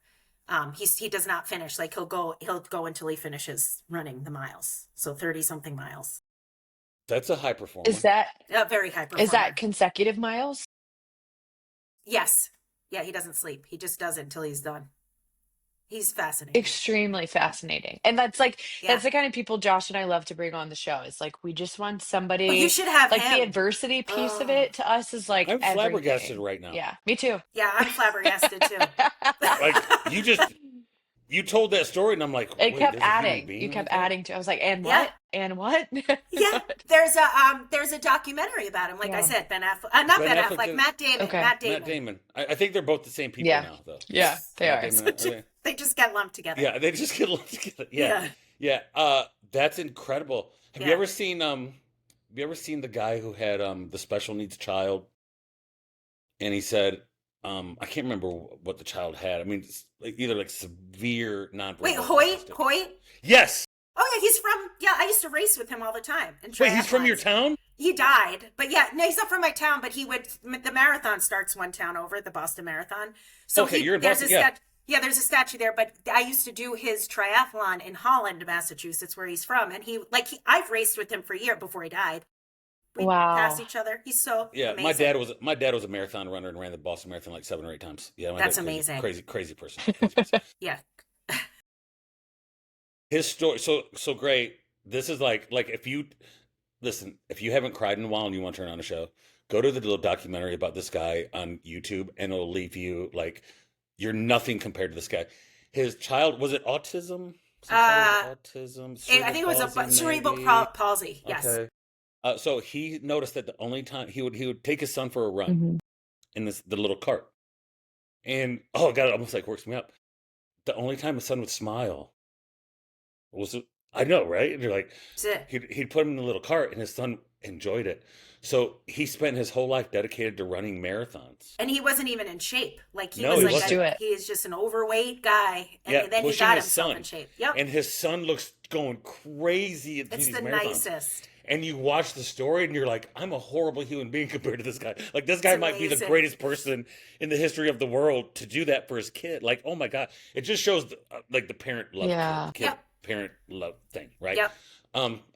He does not finish. Like he'll go until he finishes running the miles. So 30 something miles. That's a high performer. Is that a very high performer? Is that consecutive miles? Yes. Yeah, he doesn't sleep. He just does it until he's done. He's fascinating. Extremely fascinating. And that's the kind of people Josh and I love to bring on the show. It's like we just want somebody. Well, you should have like him. the adversity piece of it to us is like I'm everything. flabbergasted right now. Yeah, me too. Yeah, I'm flabbergasted too. Like you told that story and I'm like, It kept there's a human adding. being You kept like that? adding to. I was like, and Yeah. what? And what? Yeah, there's a documentary about him. Like I said, Ben Affleck, not Ben Affleck, Matt Damon. Okay. Matt Damon. Matt Damon. I think they're both the same people Yeah. now, though. Yeah, they are. Matt Damon, They just get lumped together. yeah, they just get lumped together. Yeah. That's incredible. Have you ever seen the guy who had the special needs child? And he said, I can't remember what the child had. I mean, it's either severe non-verbal. Wait, Hoyt? Yes. Oh yeah, I used to race with him all the time. Wait, he's from your town? He died, but yeah, no, he's not from my town. But the marathon starts one town over, the Boston Marathon. So Okay, you're in Boston, yeah. Yeah, there's a statue there, but I used to do his triathlon in Holland, Massachusetts, where he's from, and I've raced with him for a year before he died. We passed each other. He's so amazing. My dad was a marathon runner and ran the Boston Marathon like 7 or 8 times. Yeah, That's amazing. Crazy person. Crazy person. Yeah. His story, so great. This is like if you haven't cried in a while and you want to turn on a show, go to the little documentary about this guy on YouTube, and it'll leave you like you're nothing compared to this guy. His child, was it autism? Autism. I think it was a cerebral palsy. Yes. Okay. So he noticed that the only time he would take his son for a run in the little cart, and oh god, it almost like works me up. The only time his son would smile was, I know, right? And you're like, he'd put him in the little cart, and his son enjoyed it. So he spent his whole life dedicated to running marathons. And he wasn't even in shape. Like he is just an overweight guy. And then he got himself in shape. Yep. And his son looks going crazy at these marathons. Nicest. And you watch the story and you're like, I'm a horrible human being compared to this guy. Like this guy might be the greatest person in the history of the world to do that for his kid. Like, oh my God. It just shows the parent love parent love thing, right? Yep.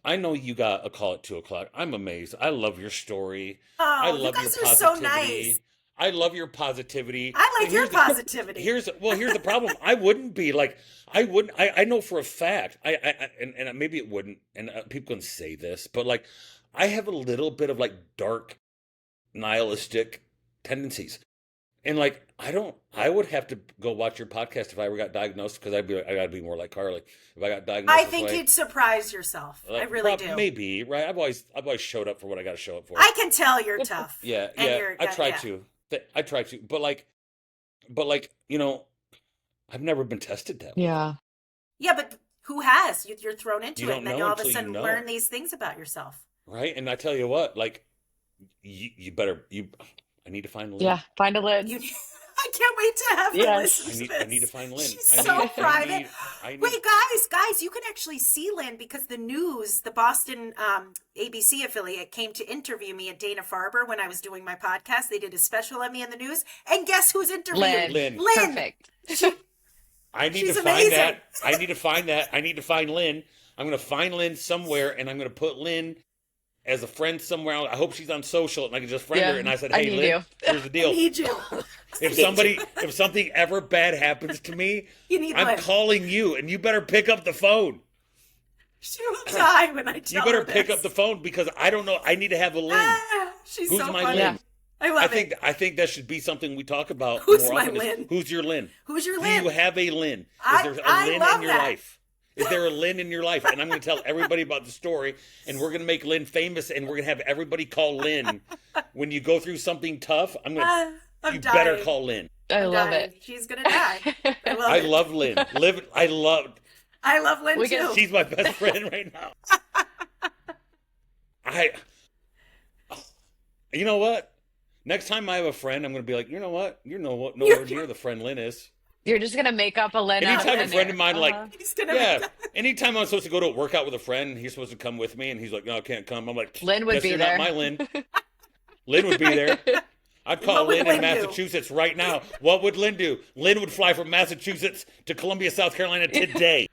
I know you got a call at 2:00. I'm amazed. I love your story. Oh, I love you guys your are positivity. so nice. I love your positivity. I like your positivity. Here's the problem. I wouldn't be like, I know for a fact, and maybe it wouldn't, and people can say this, but like, I have a little bit of like dark nihilistic tendencies. And like, I would have to go watch your podcast if I ever got diagnosed, because I gotta be more like Carly. If I got diagnosed, I think you'd surprise yourself. I really do. Maybe, right? I've always showed up for what I got to show up for. I can tell you're tough. Yeah. I try to. I try to, but like, I've never been tested that way. Yeah. Yeah, but who has? You're thrown into it, and then you all of a sudden learn these things about yourself. Right, and I tell you what, like, you better. I need to find a lid. Yeah, find a lid. I can't wait to have her Yes. listen to I this. need to find Lynn. She's I so need- private. I need- Wait, guys, you can actually see Lynn because the news, the Boston ABC affiliate, came to interview me at Dana-Farber when I was doing my podcast. They did a special on me in the news, and guess who's interviewed? Lynn. Lynn. Perfect. I need She's to find amazing. that. I need to find that. I need to find Lynn. I'm going to find Lynn somewhere, and I'm going to put Lynn as a friend somewhere. I hope she's on social, and I can just friend Yeah, her. And I said, I "Hey, need Lynn, you. here's the I deal. need you. If something ever bad happens to me, You need I'm Lynn. calling you, and you better pick up the phone. She will die when I tell You better her pick this. up the phone because I don't know. I need to have a Lynn. She's Who's so my funny. Lynn? I love it. I think that should be something we talk about Who's more my often. Lynn? Who's your Lynn? Who's your Do Lynn? you have a Lynn? Is I there a love Lynn in your that. life? Is there a Lynn in your life? And I'm going to tell everybody about the story, and we're going to make Lynn famous, and we're going to have everybody call Lynn. When you go through something tough, I'm you dying. better call Lynn. I love dying. it. She's gonna die. I love Lynn. I love. Lynn We too. can- She's my best friend right now. You know what? Next time I have a friend, I'm going to be like, you know what? You're nowhere near the friend Lynn is. You're just gonna make up a Lynn. out Anytime a of friend there. of mine, He's gonna yeah. make Anytime I'm supposed to go to a workout with a friend, and he's supposed to come with me, and he's like, no, I can't come. I'm like, Lynn would guess be you're there. not my Lynn. Lynn would be there. I'd call What would Lynn in Lynn do? Massachusetts right now. What would Lynn do? Lynn would fly from Massachusetts to Columbia, South Carolina today.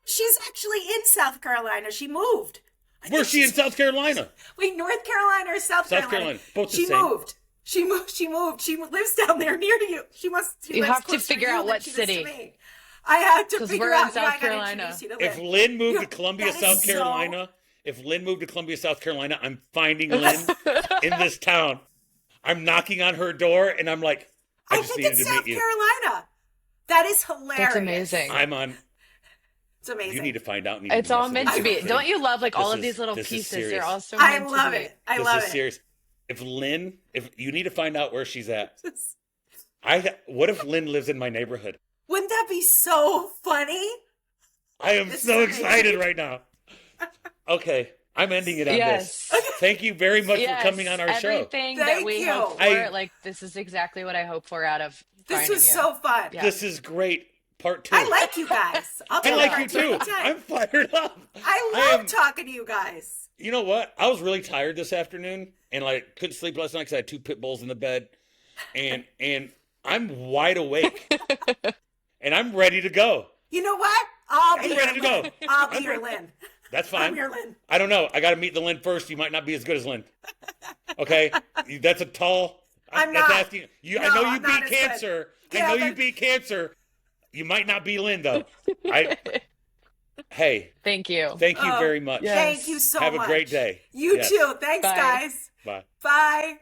She's actually in South Carolina. She moved. I Where's think she in South Carolina? Wait, North Carolina or South Carolina? Carolina. Both the She same. moved. She moved. She lives down there near you. She lives You have to closer figure you out than what she does to city. me. I have to 'Cause figure we're in out. South I gotta Carolina. introduce you to If Lynn. Lynn moved to You- Columbia, that is South so- Carolina, I'm finding Lynn in this town. I'm knocking on her door, and I'm like, I I just think needed it's to South meet you. Carolina. That is hilarious. That's amazing. I'm on. It's amazing. You need to find out. It's all meant to be. Listen, Don't you love like all This of is- these little this is pieces? serious. They're all so I meant love to be. it. I This love is it. serious. If you need to find out where she's at. What if Lynn lives in my neighborhood? Wouldn't that be so funny? I am This so is amazing. excited right now. Okay, I'm ending it on Yes. this. Thank you very much Yes. for coming on our show. Everything that Thank we you. hope for, I- like this is exactly what I hope for out of This finding was you. so fun. Yeah. This is great. Part 2. I like you guys. I'll I do like part you two too. anytime. I'm fired up. I I love am- talking to you guys. You know what? I was really tired this afternoon, and like couldn't sleep last night because I had 2 pit bulls in the bed, and I'm wide awake, and I'm ready to go. You know what? I'll be I'm your ready to go. Lynn. I'll be I'm your ready- Lynn. That's fine. I'm your Lynn. I don't know. I got to meet the Lynn first. You might not be as good as Lynn. Okay, that's a tall. I'm that's not. asking you. No, I know you I'm not beat as good. cancer. Yeah, I know you but- beat cancer. You might not be Lynn though. Hey, Thank you. thank you Oh, very much. yeah. Thank you so Have much. a great day. You Yes. too. Thanks, Bye. guys. Bye. Bye.